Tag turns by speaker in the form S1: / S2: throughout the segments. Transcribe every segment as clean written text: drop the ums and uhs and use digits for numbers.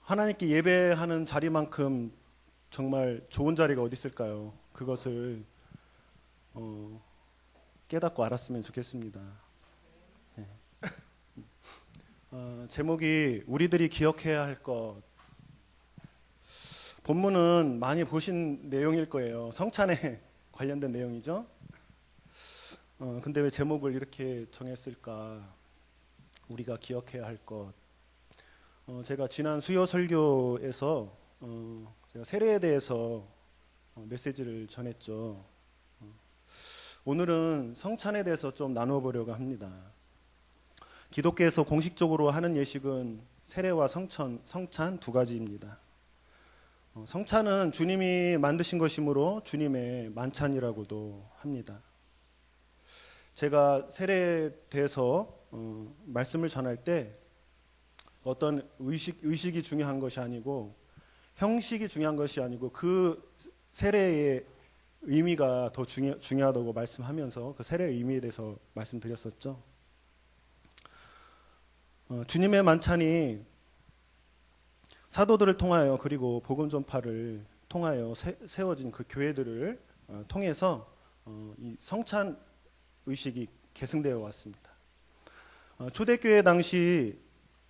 S1: 하나님께 예배하는 자리만큼 정말 좋은 자리가 어디 있을까요? 그것을 깨닫고 알았으면 좋겠습니다. 네. 제목이 우리들이 기억해야 할 것. 본문은 많이 보신 내용일 거예요. 성찬에 관련된 내용이죠. 근데 왜 제목을 이렇게 정했을까? 우리가 기억해야 할 것. 제가 지난 수요 설교에서 제가 세례에 대해서 메시지를 전했죠. 오늘은 성찬에 대해서 좀 나눠보려고 합니다. 기독교에서 공식적으로 하는 예식은 세례와 성찬 두 가지입니다. 성찬은 주님이 만드신 것이므로 주님의 만찬이라고도 합니다. 제가 세례에 대해서 말씀을 전할 때 어떤 의식이 중요한 것이 아니고 형식이 중요한 것이 아니고 그 세례의 의미가 더 중요하다고 말씀하면서 그 세례의 의미에 대해서 말씀드렸었죠. 주님의 만찬이 사도들을 통하여 그리고 복음 전파를 통하여 세워진 그 교회들을 통해서 이 성찬 의식이 계승되어 왔습니다. 초대교회 당시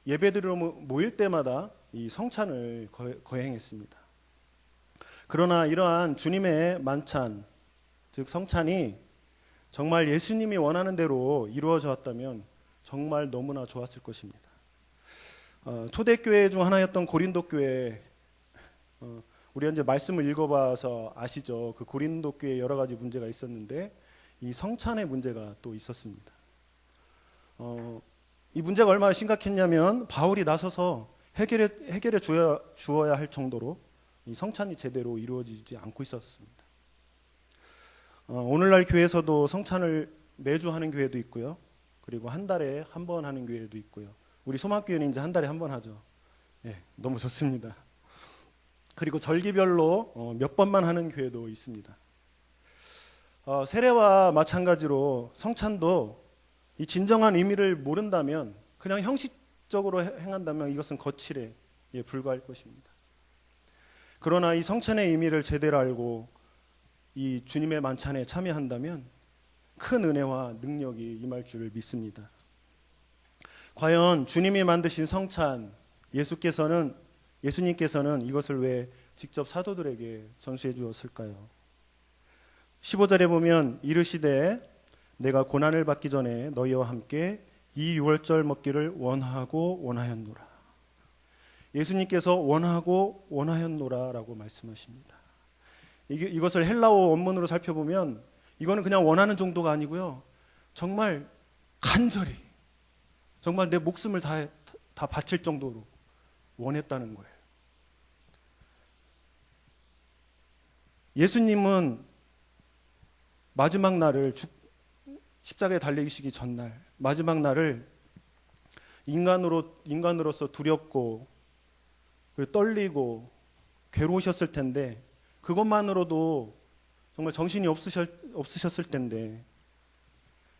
S1: 예배드리러 모일 때마다 이 성찬을 거행했습니다. 그러나 이러한 주님의 만찬, 즉 성찬이 정말 예수님이 원하는 대로 이루어졌다면 정말 너무나 좋았을 것입니다. 초대교회 중 하나였던 고린도 교회, 우리가 이제 말씀을 읽어봐서 아시죠? 그 고린도 교회에 여러 가지 문제가 있었는데 이 성찬의 문제가 또 있었습니다. 이 문제가 얼마나 심각했냐면 바울이 나서서 해결해 주어야 할 정도로 이 성찬이 제대로 이루어지지 않고 있었습니다. 오늘날 교회에서도 성찬을 매주 하는 교회도 있고요. 그리고 한 달에 한 번 하는 교회도 있고요. 우리 소망교회는 이제 한 달에 한 번 하죠. 네, 너무 좋습니다. 그리고 절기별로 몇 번만 하는 교회도 있습니다. 세례와 마찬가지로 성찬도 이 진정한 의미를 모른다면 그냥 형식적으로 행한다면 이것은 거칠에 불과할 것입니다. 그러나 이 성찬의 의미를 제대로 알고 이 주님의 만찬에 참여한다면 큰 은혜와 능력이 임할 줄 믿습니다. 과연 주님이 만드신 성찬, 예수님께서는 이것을 왜 직접 사도들에게 전수해 주었을까요? 15절에 보면 이르시되 내가 고난을 받기 전에 너희와 함께 이 유월절 먹기를 원하였노라. 예수님께서 원하였노라라고 말씀하십니다. 이것을 헬라어 원문으로 살펴보면 이거는 그냥 원하는 정도가 아니고요. 정말 간절히, 정말 내 목숨을 다 바칠 정도로 원했다는 거예요. 예수님은 마지막 날을 십자가에 달리시기 전날 마지막 날을 인간으로서 두렵고 떨리고 괴로우셨을 텐데 그것만으로도 정말 정신이 없으셨을 텐데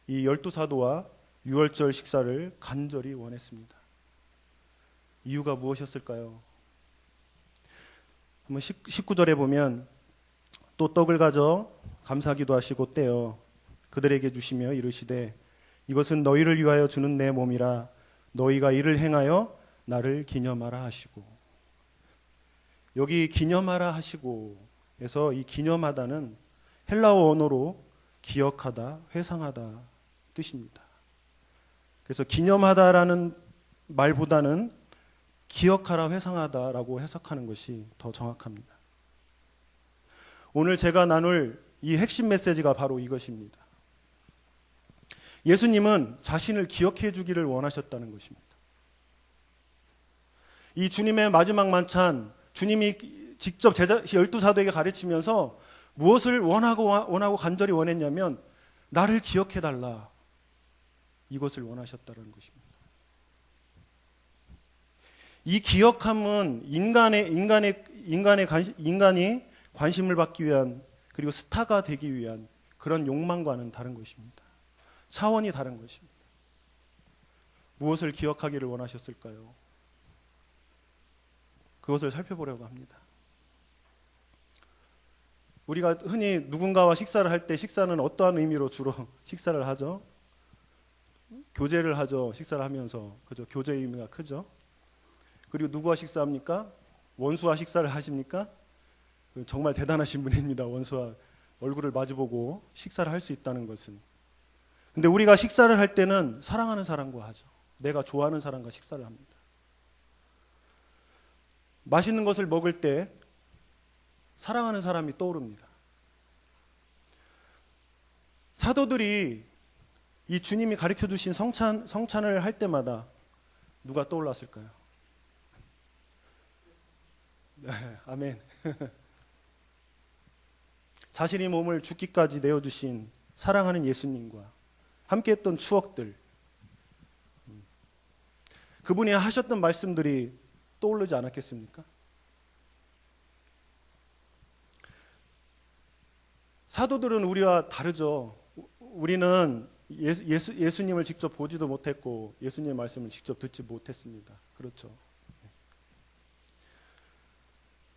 S1: 이 12사도와 유월절 식사를 간절히 원했습니다. 이유가 무엇이었을까요? 한번 19절에 보면 또 떡을 가져 감사기도 하시고 떼어 그들에게 주시며 이르시되 이것은 너희를 위하여 주는 내 몸이라 너희가 이를 행하여 나를 기념하라 하시고. 여기 기념하라 하시고 에서 이 기념하다는 헬라어 언어로 기억하다, 회상하다 뜻입니다. 그래서 기념하다라는 말보다는 기억하라, 회상하다라고 해석하는 것이 더 정확합니다. 오늘 제가 나눌 이 핵심 메시지가 바로 이것입니다. 예수님은 자신을 기억해 주기를 원하셨다는 것입니다. 이 주님의 마지막 만찬, 주님이 직접 12사도에게 가르치면서 무엇을 원하고 간절히 원했냐면 나를 기억해 달라. 이것을 원하셨다는 것입니다. 이 기억함은 인간이 관심을 받기 위한 그리고 스타가 되기 위한 그런 욕망과는 다른 것입니다. 차원이 다른 것입니다. 무엇을 기억하기를 원하셨을까요? 그것을 살펴보려고 합니다. 우리가 흔히 누군가와 식사를 할 때 식사는 어떠한 의미로 주로 식사를 하죠? 교제를 하죠. 식사를 하면서. 그죠? 교제의 의미가 크죠. 그리고 누구와 식사합니까? 원수와 식사를 하십니까? 정말 대단하신 분입니다. 원수와 얼굴을 마주보고 식사를 할 수 있다는 것은. 근데 우리가 식사를 할 때는 사랑하는 사람과 하죠. 내가 좋아하는 사람과 식사를 합니다. 맛있는 것을 먹을 때 사랑하는 사람이 떠오릅니다. 사도들이 이 주님이 가르쳐 주신 성찬을 할 때마다 누가 떠올랐을까요? 네, 아멘. 자신의 몸을 죽기까지 내어주신 사랑하는 예수님과 함께했던 추억들, 그분이 하셨던 말씀들이 떠오르지 않았겠습니까? 사도들은 우리와 다르죠. 우리는 예수님을 직접 보지도 못했고 예수님의 말씀을 직접 듣지 못했습니다. 그렇죠.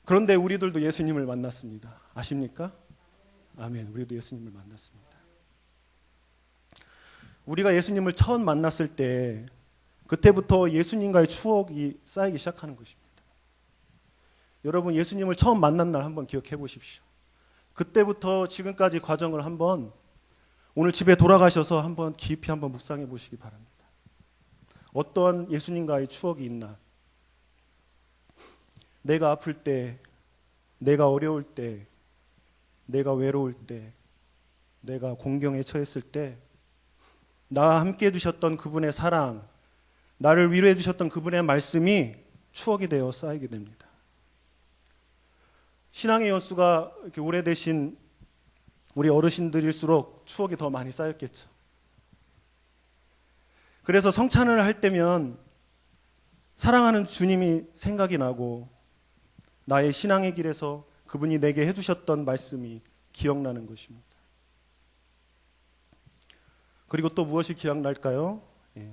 S1: 그런데 우리들도 예수님을 만났습니다. 아십니까? 아멘. 우리도 예수님을 만났습니다. 우리가 예수님을 처음 만났을 때 그때부터 예수님과의 추억이 쌓이기 시작하는 것입니다. 여러분, 예수님을 처음 만난 날 한번 기억해 보십시오. 그때부터 지금까지 과정을 한번 오늘 집에 돌아가셔서 한번 깊이 한번 묵상해 보시기 바랍니다. 어떠한 예수님과의 추억이 있나? 내가 아플 때, 내가 어려울 때, 내가 외로울 때, 내가 공경에 처했을 때 나와 함께 해주셨던 그분의 사랑, 나를 위로해 주셨던 그분의 말씀이 추억이 되어 쌓이게 됩니다. 신앙의 연수가 이렇게 오래되신 우리 어르신들일수록 추억이 더 많이 쌓였겠죠. 그래서 성찬을 할 때면 사랑하는 주님이 생각이 나고 나의 신앙의 길에서 그분이 내게 해주셨던 말씀이 기억나는 것입니다. 그리고 또 무엇이 기억날까요?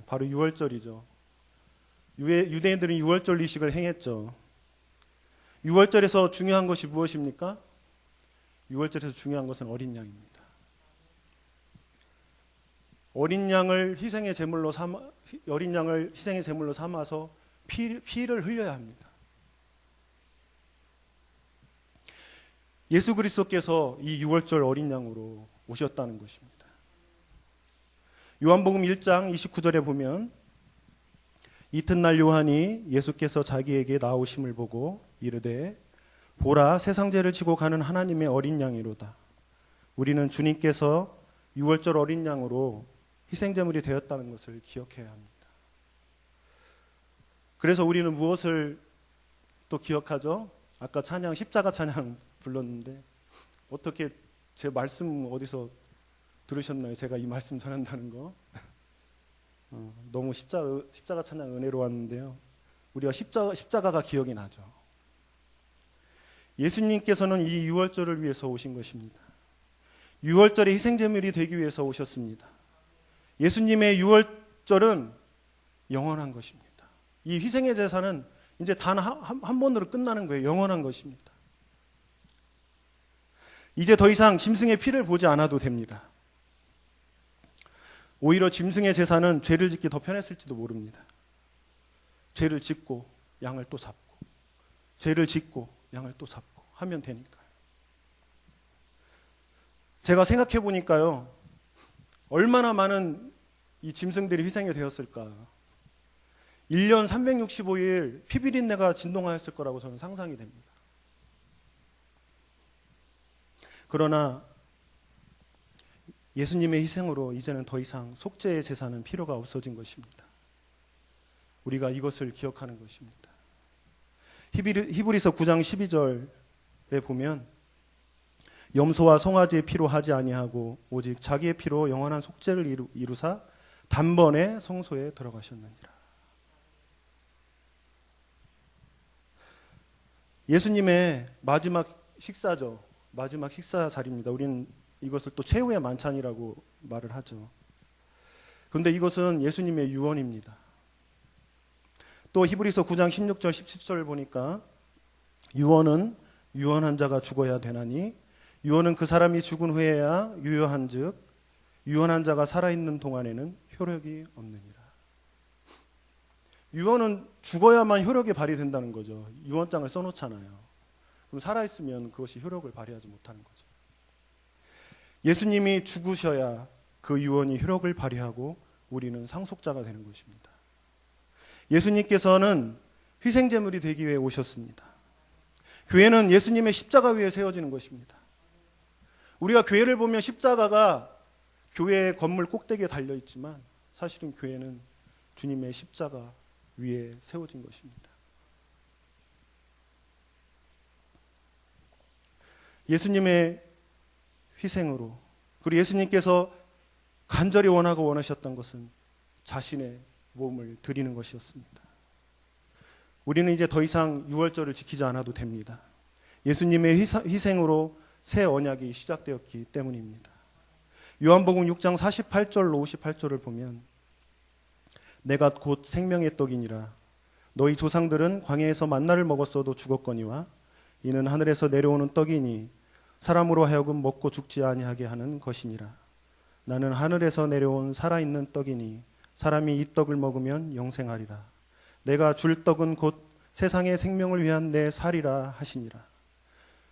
S1: 바로 유월절이죠. 유대인들은 유월절 의식을 행했죠. 유월절에서 중요한 것이 무엇입니까? 유월절에서 중요한 것은 어린 양입니다. 어린 양을 희생의 제물로 삼아서 피를 흘려야 합니다. 예수 그리스도께서 이 유월절 어린 양으로 오셨다는 것입니다. 요한복음 1장 29절에 보면 이튿날 요한이 예수께서 자기에게 나오심을 보고 이르되 보라 세상 죄를 지고 가는 하나님의 어린 양이로다. 우리는 주님께서 유월절 어린 양으로 희생제물이 되었다는 것을 기억해야 합니다. 그래서 우리는 무엇을 또 기억하죠? 아까 찬양 십자가 찬양 불렀는데 어떻게 제 말씀 어디서 들으셨나요? 제가 이 말씀 전한다는 거 너무 십자가 찬양 은혜로웠는데요. 우리가 십자가가 기억이 나죠. 예수님께서는 이 유월절을 위해서 오신 것입니다. 유월절의 희생제물이 되기 위해서 오셨습니다. 예수님의 유월절은 영원한 것입니다. 이 희생의 제사는 이제 단 한 번으로 끝나는 거예요. 영원한 것입니다. 이제 더 이상 짐승의 피를 보지 않아도 됩니다. 오히려 짐승의 제사는 죄를 짓기 더 편했을지도 모릅니다. 죄를 짓고 양을 또 잡고 죄를 짓고 양을 또 잡고 하면 되니까요. 제가 생각해 보니까요. 얼마나 많은 이 짐승들이 희생이 되었을까. 1년 365일 피비린내가 진동하였을 거라고 저는 상상이 됩니다. 그러나 예수님의 희생으로 이제는 더 이상 속죄의 제사는 필요가 없어진 것입니다. 우리가 이것을 기억하는 것입니다. 히브리서 9장 12절에 보면 염소와 송아지의 피로 하지 아니하고 오직 자기의 피로 영원한 속죄를 이루사 단번에 성소에 들어가셨느니라. 예수님의 마지막 식사죠. 마지막 식사 자리입니다. 우리는 이것을 또 최후의 만찬이라고 말을 하죠. 그런데 이것은 예수님의 유언입니다. 또 히브리서 9장 16절 17절을 보니까 유언은 유언한 자가 죽어야 되나니 유언은 그 사람이 죽은 후에야 유효한즉 유언한 자가 살아있는 동안에는 효력이 없느니라. 유언은 죽어야만 효력이 발휘된다는 거죠. 유언장을 써놓잖아요. 그럼 살아있으면 그것이 효력을 발휘하지 못하는 거죠. 예수님이 죽으셔야 그 유언이 효력을 발휘하고 우리는 상속자가 되는 것입니다. 예수님께서는 희생제물이 되기 위해 오셨습니다. 교회는 예수님의 십자가 위에 세워지는 것입니다. 우리가 교회를 보면 십자가가 교회의 건물 꼭대기에 달려있지만 사실은 교회는 주님의 십자가 위에 세워진 것입니다. 예수님의 희생으로, 그리고 예수님께서 간절히 원하고 원하셨던 것은 자신의 몸을 드리는 것이었습니다. 우리는 이제 더 이상 유월절을 지키지 않아도 됩니다. 예수님의 희생으로 새 언약이 시작되었기 때문입니다. 요한복음 6장 48절로 58절을 보면 내가 곧 생명의 떡이니라 너희 조상들은 광야에서 만나를 먹었어도 죽었거니와 이는 하늘에서 내려오는 떡이니 사람으로 하여금 먹고 죽지 아니하게 하는 것이니라. 나는 하늘에서 내려온 살아있는 떡이니 사람이 이 떡을 먹으면 영생하리라. 내가 줄 떡은 곧 세상의 생명을 위한 내 살이라 하시니라.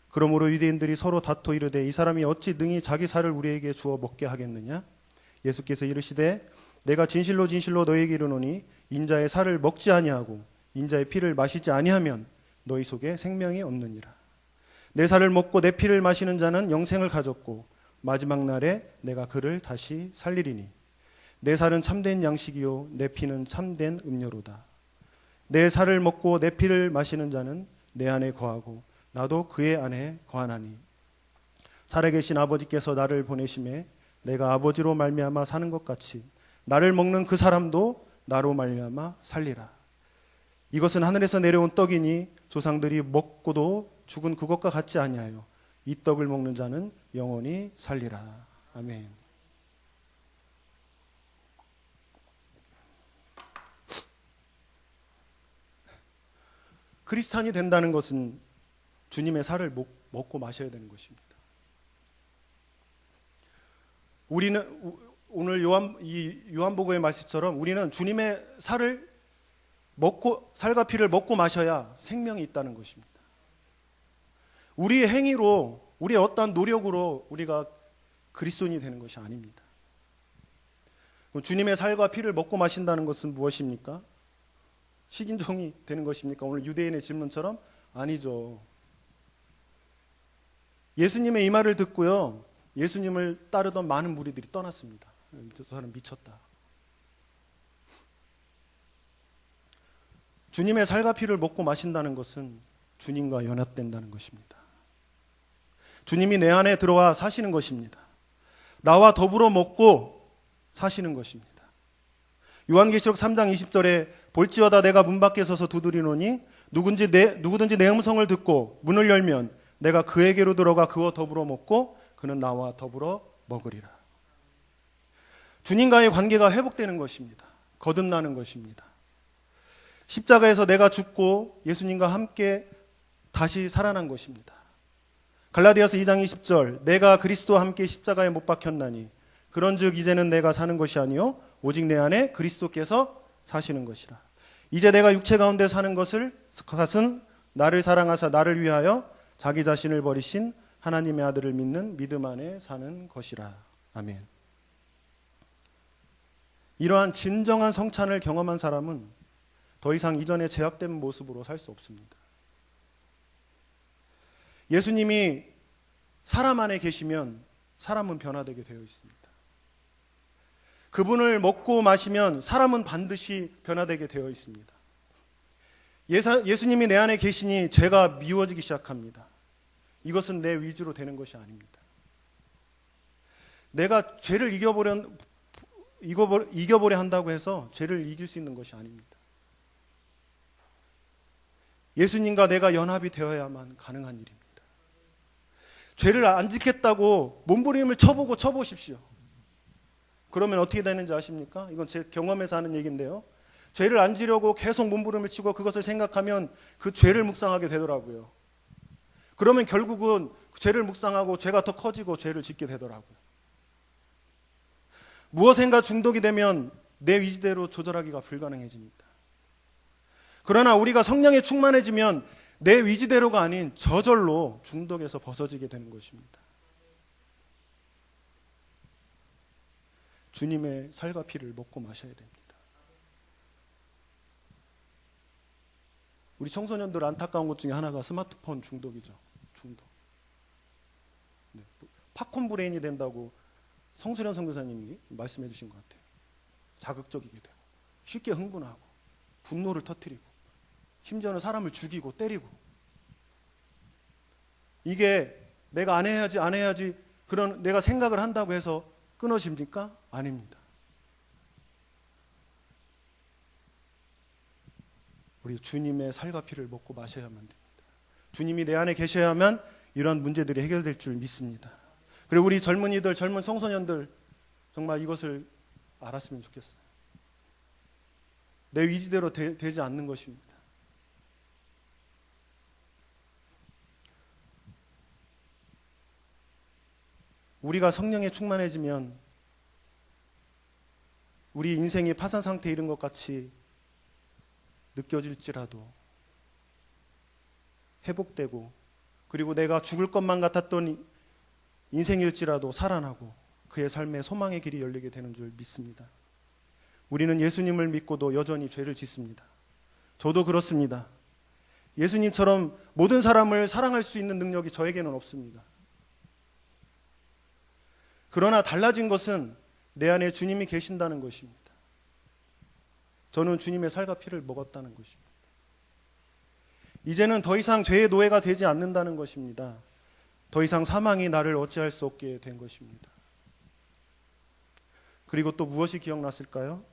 S1: 그러므로 유대인들이 서로 다투 이르되 이 사람이 어찌 능히 자기 살을 우리에게 주어 먹게 하겠느냐? 예수께서 이르시되 내가 진실로 진실로 너희에게 이르노니 인자의 살을 먹지 아니하고 인자의 피를 마시지 아니하면 너희 속에 생명이 없느니라. 내 살을 먹고 내 피를 마시는 자는 영생을 가졌고 마지막 날에 내가 그를 다시 살리리니 내 살은 참된 양식이요 내 피는 참된 음료로다. 내 살을 먹고 내 피를 마시는 자는 내 안에 거하고 나도 그의 안에 거하나니 살아계신 아버지께서 나를 보내심에 내가 아버지로 말미암아 사는 것 같이 나를 먹는 그 사람도 나로 말미암아 살리라. 이것은 하늘에서 내려온 떡이니 조상들이 먹고도 죽은 그것과 같지 아니하여 이 떡을 먹는 자는 영원히 살리라. 아멘. 크리스찬이 된다는 것은 주님의 살을 먹고 마셔야 되는 것입니다. 우리는 오늘 요한복음의 말씀처럼 우리는 주님의 살을 먹고 살과 피를 먹고 마셔야 생명이 있다는 것입니다. 우리의 행위로 우리의 어떠한 노력으로 우리가 그리스도인이 되는 것이 아닙니다. 주님의 살과 피를 먹고 마신다는 것은 무엇입니까? 식인종이 되는 것입니까? 오늘 유대인의 질문처럼 아니죠. 예수님의 이 말을 듣고요, 예수님을 따르던 많은 무리들이 떠났습니다. 저 사람 미쳤다. 주님의 살과 피를 먹고 마신다는 것은 주님과 연합된다는 것입니다. 주님이 내 안에 들어와 사시는 것입니다. 나와 더불어 먹고 사시는 것입니다. 요한계시록 3장 20절에 볼지어다 내가 문 밖에 서서 두드리노니 누구든지 내 음성을 듣고 문을 열면 내가 그에게로 들어가 그와 더불어 먹고 그는 나와 더불어 먹으리라. 주님과의 관계가 회복되는 것입니다. 거듭나는 것입니다. 십자가에서 내가 죽고 예수님과 함께 다시 살아난 것입니다. 갈라디아서 2장 20절 내가 그리스도와 함께 십자가에 못 박혔나니 그런즉 이제는 내가 사는 것이 아니요 오직 내 안에 그리스도께서 사시는 것이라. 이제 내가 육체 가운데 사는 것은 나를 사랑하사 나를 위하여 자기 자신을 버리신 하나님의 아들을 믿는 믿음 안에 사는 것이라. 아멘. 이러한 진정한 성찬을 경험한 사람은 더 이상 이전에 제약된 모습으로 살 수 없습니다. 예수님이 사람 안에 계시면 사람은 변화되게 되어 있습니다. 그분을 먹고 마시면 사람은 반드시 변화되게 되어 있습니다. 예수님이 내 안에 계시니 죄가 미워지기 시작합니다. 이것은 내 위주로 되는 것이 아닙니다. 내가 죄를 이겨보려 한다고 해서 죄를 이길 수 있는 것이 아닙니다. 예수님과 내가 연합이 되어야만 가능한 일입니다. 죄를 안 짓겠다고 몸부림을 쳐보십시오. 그러면 어떻게 되는지 아십니까? 이건 제 경험에서 하는 얘기인데요. 죄를 안 지려고 계속 몸부림을 치고 그것을 생각하면 그 죄를 묵상하게 되더라고요. 그러면 결국은 죄를 묵상하고 죄가 더 커지고 죄를 짓게 되더라고요. 무엇인가 중독이 되면 내 위지대로 조절하기가 불가능해집니다. 그러나 우리가 성령에 충만해지면 내 위지대로가 아닌 저절로 중독에서 벗어지게 되는 것입니다. 주님의 살과 피를 먹고 마셔야 됩니다. 우리 청소년들 안타까운 것 중에 하나가 스마트폰 중독이죠. 중독. 네. 팝콘 브레인이 된다고 성수련 선교사님이 말씀해 주신 것 같아요. 자극적이게 되고 쉽게 흥분하고 분노를 터뜨리고 심지어는 사람을 죽이고 때리고, 이게 내가 안 해야지 그런 내가 생각을 한다고 해서 끊어집니까? 아닙니다. 우리 주님의 살과 피를 먹고 마셔야만 됩니다. 주님이 내 안에 계셔야만 이러한 문제들이 해결될 줄 믿습니다. 그리고 우리 젊은이들, 젊은 청소년들 정말 이것을 알았으면 좋겠어요. 내 위지대로 되지 않는 것입니다. 우리가 성령에 충만해지면 우리 인생이 파산 상태에 이른 것 같이 느껴질지라도 회복되고, 그리고 내가 죽을 것만 같았던 인생일지라도 살아나고 그의 삶에 소망의 길이 열리게 되는 줄 믿습니다. 우리는 예수님을 믿고도 여전히 죄를 짓습니다. 저도 그렇습니다. 예수님처럼 모든 사람을 사랑할 수 있는 능력이 저에게는 없습니다. 그러나 달라진 것은 내 안에 주님이 계신다는 것입니다. 저는 주님의 살과 피를 먹었다는 것입니다. 이제는 더 이상 죄의 노예가 되지 않는다는 것입니다. 더 이상 사망이 나를 어찌할 수 없게 된 것입니다. 그리고 또 무엇이 기억났을까요?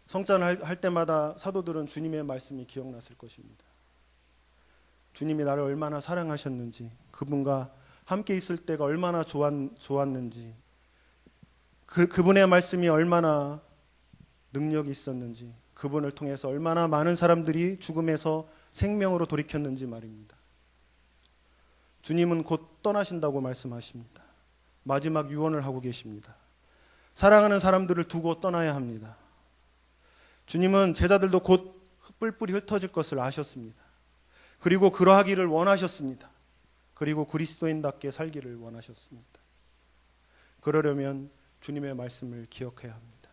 S1: 성찬을 할 때마다 사도들은 주님의 말씀이 기억났을 것입니다. 주님이 나를 얼마나 사랑하셨는지, 그분과 함께 있을 때가 얼마나 좋았는지, 그분의 말씀이 얼마나 능력이 있었는지, 그분을 통해서 얼마나 많은 사람들이 죽음에서 생명으로 돌이켰는지 말입니다. 주님은 곧 떠나신다고 말씀하십니다. 마지막 유언을 하고 계십니다. 사랑하는 사람들을 두고 떠나야 합니다. 주님은 제자들도 곧 뿔뿔이 흩어질 것을 아셨습니다. 그리고 그러하기를 원하셨습니다. 그리고 그리스도인답게 살기를 원하셨습니다. 그러려면 주님의 말씀을 기억해야 합니다.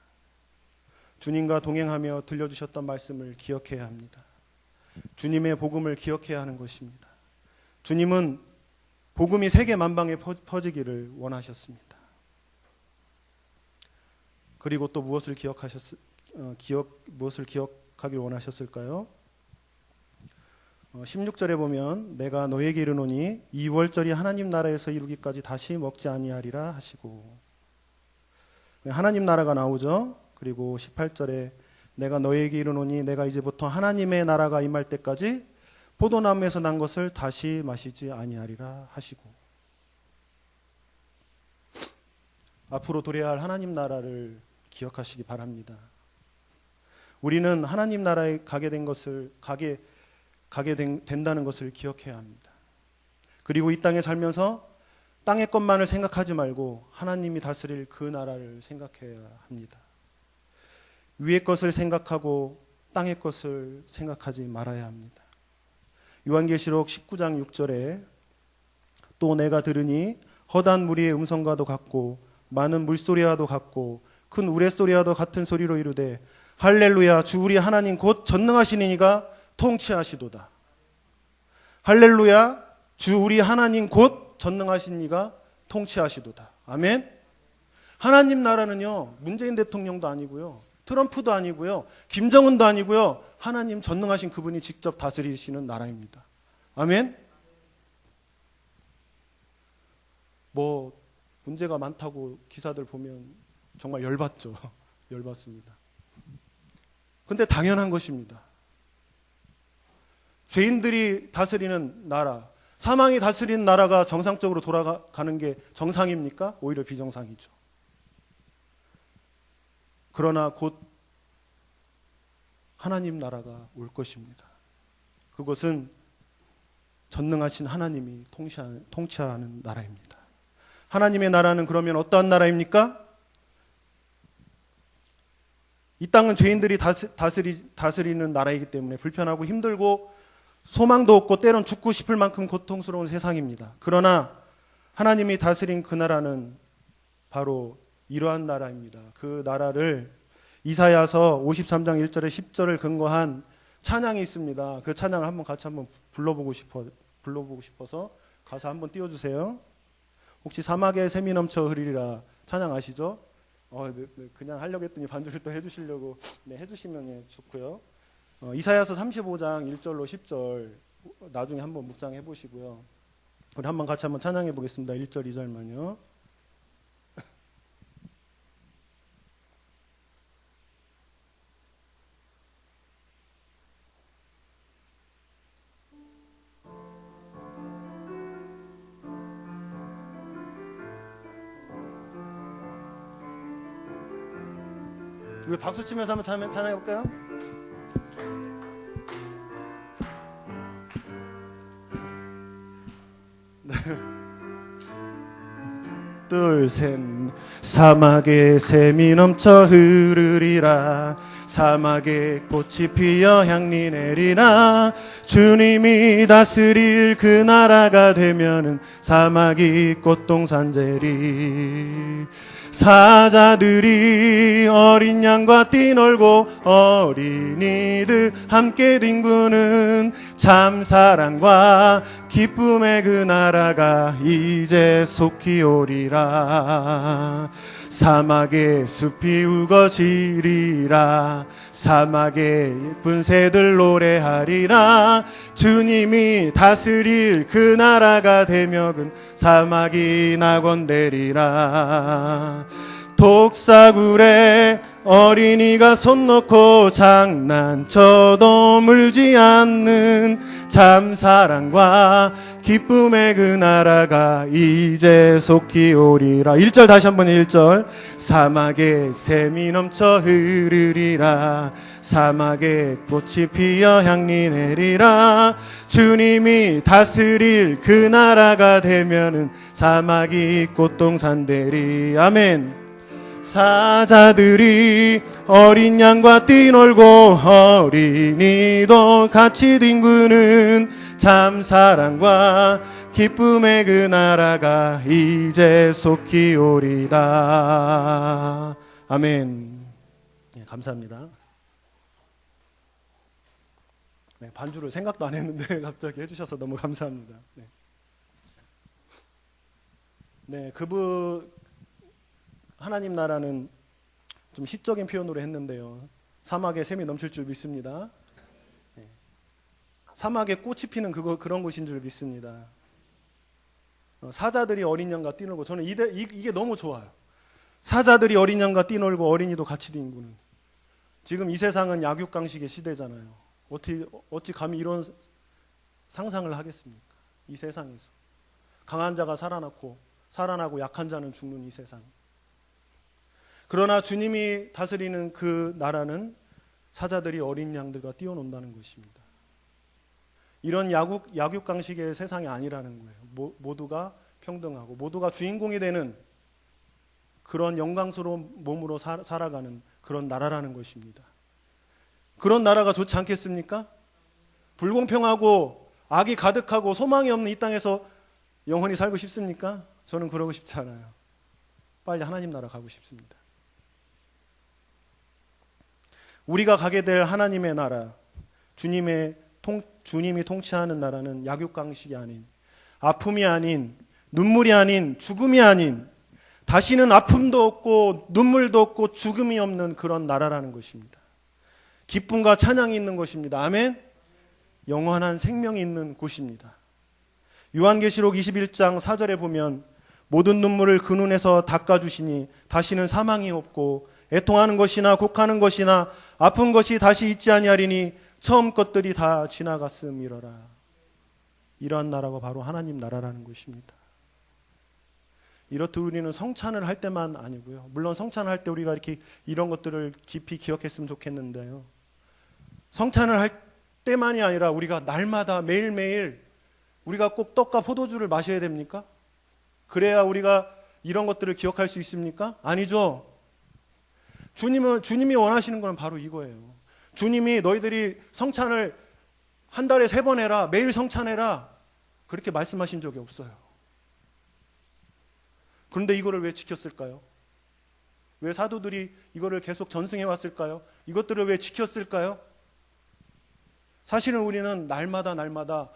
S1: 주님과 동행하며 들려주셨던 말씀을 기억해야 합니다. 주님의 복음을 기억해야 하는 것입니다. 주님은 복음이 세계 만방에 퍼지기를 원하셨습니다. 그리고 또 무엇을 기억하길 원하셨을까요? 16절에 보면 내가 너에게 이르노니 이 월절이 하나님 나라에서 이루기까지 다시 먹지 아니하리라 하시고, 하나님 나라가 나오죠. 그리고 18절에 내가 너에게 이르노니 내가 이제부터 하나님의 나라가 임할 때까지 포도나무에서 난 것을 다시 마시지 아니하리라 하시고, 앞으로 도래야 할 하나님 나라를 기억하시기 바랍니다. 우리는 하나님 나라에 된다는 것을 기억해야 합니다. 그리고 이 땅에 살면서 땅의 것만을 생각하지 말고 하나님이 다스릴 그 나라를 생각해야 합니다. 위의 것을 생각하고 땅의 것을 생각하지 말아야 합니다. 요한계시록 19장 6절에 또 내가 들으니 허다한 무리의 음성과도 같고 많은 물소리와도 같고 큰 우레소리와도 같은 소리로 이르되 할렐루야, 주 우리 하나님 곧 전능하신 이가 통치하시도다. 할렐루야, 주 우리 하나님 곧 전능하신 이가 통치하시도다. 아멘. 하나님 나라는요, 문재인 대통령도 아니고요, 트럼프도 아니고요, 김정은도 아니고요, 하나님 전능하신 그분이 직접 다스리시는 나라입니다. 아멘. 뭐 문제가 많다고 기사들 보면 정말 열받죠. 열받습니다. 근데 당연한 것입니다. 죄인들이 다스리는 나라, 사망이 다스리는 나라가 정상적으로 돌아가는 게 정상입니까? 오히려 비정상이죠. 그러나 곧 하나님 나라가 올 것입니다. 그것은 전능하신 하나님이 통치하는 나라입니다. 하나님의 나라는 그러면 어떠한 나라입니까? 이 땅은 죄인들이 다스리는 나라이기 때문에 불편하고 힘들고 소망도 없고 때론 죽고 싶을 만큼 고통스러운 세상입니다. 그러나 하나님이 다스린 그 나라는 바로 이러한 나라입니다. 그 나라를 이사야서 53장 1절에 10절을 근거한 찬양이 있습니다. 그 찬양을 같이 한번 불러보고 싶어서 가사 한번 띄워주세요. 혹시 사막에 샘이 넘쳐 흐리리라 찬양 아시죠? 그냥 하려고 했더니 반주를 또 해주시려고 해주시면 좋고요. 이사야서 35장 1절로 10절 나중에 한번 묵상해 보시고요. 우리 한번 같이 한번 찬양해 보겠습니다. 1절 2절만요. 우리 박수 치면서 한번 찬양해 볼까요? 둘, 셋. 사막에 샘이 넘쳐 흐르리라. 사막에 꽃이 피어 향리 내리라. 주님이 다스릴 그 나라가 되면은 사막이 꽃동산제리. 사자들이 어린 양과 뛰놀고 어린이들 함께 뒹구는 참 사랑과 기쁨의 그 나라가 이제 속히 오리라. 사막에 숲이 우거지리라. 사막에 예쁜 새들 노래하리라. 주님이 다스릴 그 나라가 되면은 사막이 낙원되리라. 독사굴에 어린이가 손 놓고 장난쳐도 물지 않는 참 사랑과 기쁨의 그 나라가 이제 속히 오리라. 1절 다시 한번 1절. 사막에 샘이 넘쳐 흐르리라. 사막에 꽃이 피어 향리 내리라. 주님이 다스릴 그 나라가 되면은 사막이 꽃동산 되리. 아멘. 사자들이 어린 양과 뛰놀고 어린이도 같이 뒹구는 참 사랑과 기쁨의 그 나라가 이제 속히 오리다. 아멘. 네, 감사합니다. 네, 반주를 생각도 안 했는데 갑자기 해주셔서 너무 감사합니다. 네, 하나님 나라는 좀 시적인 표현으로 했는데요. 사막에 샘이 넘칠 줄 믿습니다. 사막에 꽃이 피는 그런 곳인 줄 믿습니다. 사자들이 어린 양과 뛰놀고, 저는 이게 너무 좋아요. 사자들이 어린 양과 뛰놀고 어린이도 같이 뒹구는. 지금 이 세상은 약육강식의 시대잖아요. 어찌 감히 이런 상상을 하겠습니까? 이 세상에서 강한 자가 살아나고 약한 자는 죽는 이 세상. 그러나 주님이 다스리는 그 나라는 사자들이 어린 양들과 뛰어논다는 것입니다. 이런 약육강식의 세상이 아니라는 거예요. 모두가 평등하고 모두가 주인공이 되는 그런 영광스러운 몸으로 살아가는 그런 나라라는 것입니다. 그런 나라가 좋지 않겠습니까? 불공평하고 악이 가득하고 소망이 없는 이 땅에서 영원히 살고 싶습니까? 저는 그러고 싶지 않아요. 빨리 하나님 나라 가고 싶습니다. 우리가 가게 될 하나님의 나라, 주님이 통치하는 나라는 약육강식이 아닌, 아픔이 아닌, 눈물이 아닌, 죽음이 아닌, 다시는 아픔도 없고 눈물도 없고 죽음이 없는 그런 나라라는 것입니다. 기쁨과 찬양이 있는 것입니다. 아멘. 영원한 생명이 있는 곳입니다. 요한계시록 21장 4절에 보면 모든 눈물을 그 눈에서 닦아주시니 다시는 사망이 없고 애통하는 것이나 곡하는 것이나 아픈 것이 다시 있지 아니하리니 처음 것들이 다 지나갔음이러라. 이러한 나라가 바로 하나님 나라라는 것입니다. 이렇듯 우리는 성찬을 할 때만 아니고요. 물론 성찬을 할 때 우리가 이렇게 이런 것들을 깊이 기억했으면 좋겠는데요. 성찬을 할 때만이 아니라 우리가 날마다 매일매일 우리가 꼭 떡과 포도주를 마셔야 됩니까? 그래야 우리가 이런 것들을 기억할 수 있습니까? 아니죠. 주님이 원하시는 건 바로 이거예요. 주님이 너희들이 성찬을 한 달에 3번 해라, 매일 성찬해라, 그렇게 말씀하신 적이 없어요. 그런데 이거를 왜 지켰을까요? 왜 사도들이 이거를 계속 전승해 왔을까요? 이것들을 왜 지켰을까요? 사실은 우리는 날마다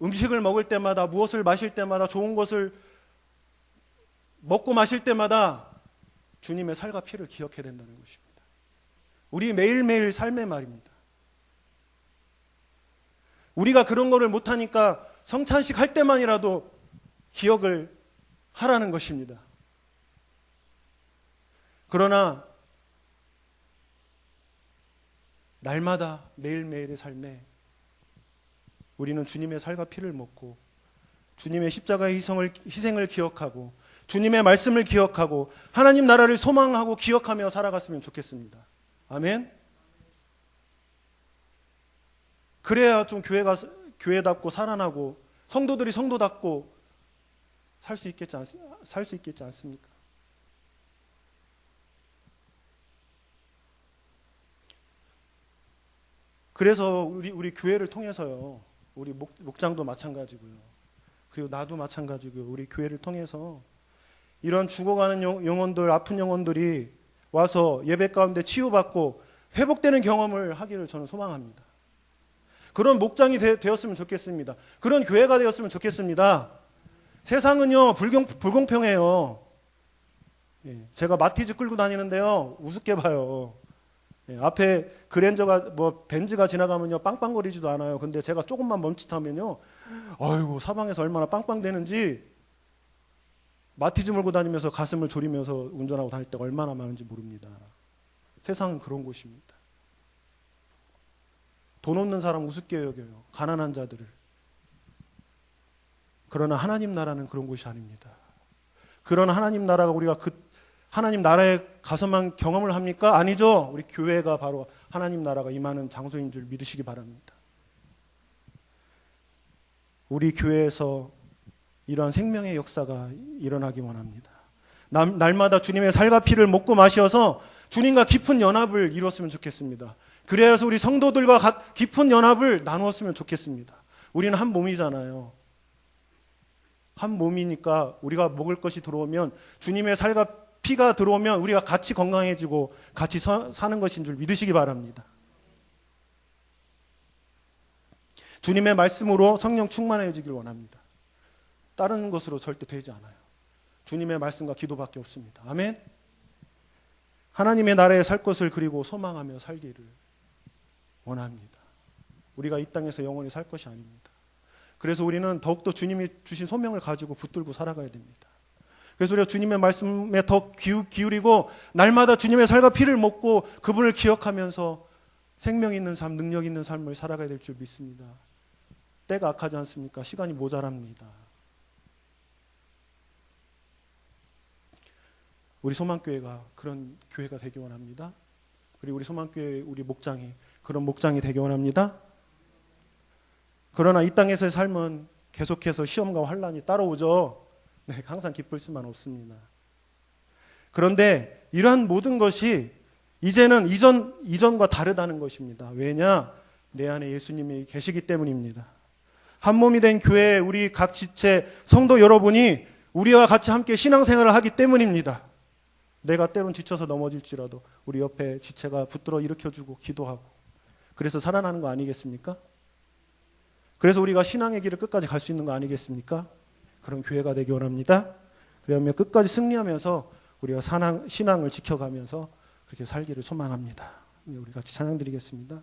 S1: 음식을 먹을 때마다, 무엇을 마실 때마다, 좋은 것을 먹고 마실 때마다 주님의 살과 피를 기억해야 된다는 것입니다. 우리 매일매일 삶의 말입니다. 우리가 그런 거를 못하니까 성찬식 할 때만이라도 기억을 하라는 것입니다. 그러나 날마다 매일매일의 삶에 우리는 주님의 살과 피를 먹고 주님의 십자가의 희생을 기억하고 주님의 말씀을 기억하고 하나님 나라를 소망하고 기억하며 살아갔으면 좋겠습니다. 아멘. 그래야 좀 교회가 교회답고 살아나고 성도들이 성도답고 살 수 있겠지 않습니까? 그래서 우리 교회를 통해서요, 우리 목장도 마찬가지고요, 그리고 나도 마찬가지고요, 우리 교회를 통해서 이런 죽어가는 영혼들, 아픈 영혼들이 와서 예배 가운데 치유받고 회복되는 경험을 하기를 저는 소망합니다. 그런 목장이 되었으면 좋겠습니다. 그런 교회가 되었으면 좋겠습니다. 세상은요 불공평해요. 제가 마티즈 끌고 다니는데요 우습게 봐요. 앞에 그랜저가 벤츠가 지나가면요 빵빵거리지도 않아요. 근데 제가 조금만 멈칫하면요, 아이고 사방에서 얼마나 빵빵대는지 마티즈 몰고 다니면서 가슴을 졸이면서 운전하고 다닐 때가 얼마나 많은지 모릅니다. 세상은 그런 곳입니다. 돈 없는 사람 우습게 여겨요. 가난한 자들을. 그러나 하나님 나라는 그런 곳이 아닙니다. 그런 하나님 나라가 우리가 하나님 나라에 가서만 경험을 합니까? 아니죠. 우리 교회가 바로 하나님 나라가 임하는 장소인 줄 믿으시기 바랍니다. 우리 교회에서 이러한 생명의 역사가 일어나기 원합니다. 날마다 주님의 살과 피를 먹고 마셔서 주님과 깊은 연합을 이루었으면 좋겠습니다. 그래서 우리 성도들과 깊은 연합을 나누었으면 좋겠습니다. 우리는 한 몸이잖아요. 한 몸이니까 우리가 먹을 것이 들어오면, 주님의 살과 피가 들어오면 우리가 같이 건강해지고 같이 사는 것인 줄 믿으시기 바랍니다. 주님의 말씀으로 성령 충만해지길 원합니다. 다른 것으로 절대 되지 않아요. 주님의 말씀과 기도밖에 없습니다. 아멘. 하나님의 나라에 살 것을 그리고 소망하며 살기를 원합니다. 우리가 이 땅에서 영원히 살 것이 아닙니다. 그래서 우리는 더욱더 주님이 주신 소명을 가지고 붙들고 살아가야 됩니다. 그래서 우리가 주님의 말씀에 더 기울이고 날마다 주님의 살과 피를 먹고 그분을 기억하면서 생명 있는 삶, 능력 있는 삶을 살아가야 될 줄 믿습니다. 때가 악하지 않습니까? 시간이 모자랍니다. 우리 소망교회가 그런 교회가 되기 원합니다. 그리고 우리 소망교회, 우리 목장이 그런 목장이 되기 원합니다. 그러나 이 땅에서의 삶은 계속해서 시험과 환난이 따라오죠. 네, 항상 기쁠 수만 없습니다. 그런데 이러한 모든 것이 이제는 이전과 다르다는 것입니다. 왜냐? 내 안에 예수님이 계시기 때문입니다. 한 몸이 된 교회, 우리 각 지체 성도 여러분이 우리와 같이 함께 신앙생활을 하기 때문입니다. 내가 때론 지쳐서 넘어질지라도 우리 옆에 지체가 붙들어 일으켜주고 기도하고, 그래서 살아나는 거 아니겠습니까? 그래서 우리가 신앙의 길을 끝까지 갈 수 있는 거 아니겠습니까? 그런 교회가 되기 원합니다. 그러면 끝까지 승리하면서 우리가 신앙을 지켜가면서 그렇게 살기를 소망합니다. 우리 같이 찬양 드리겠습니다.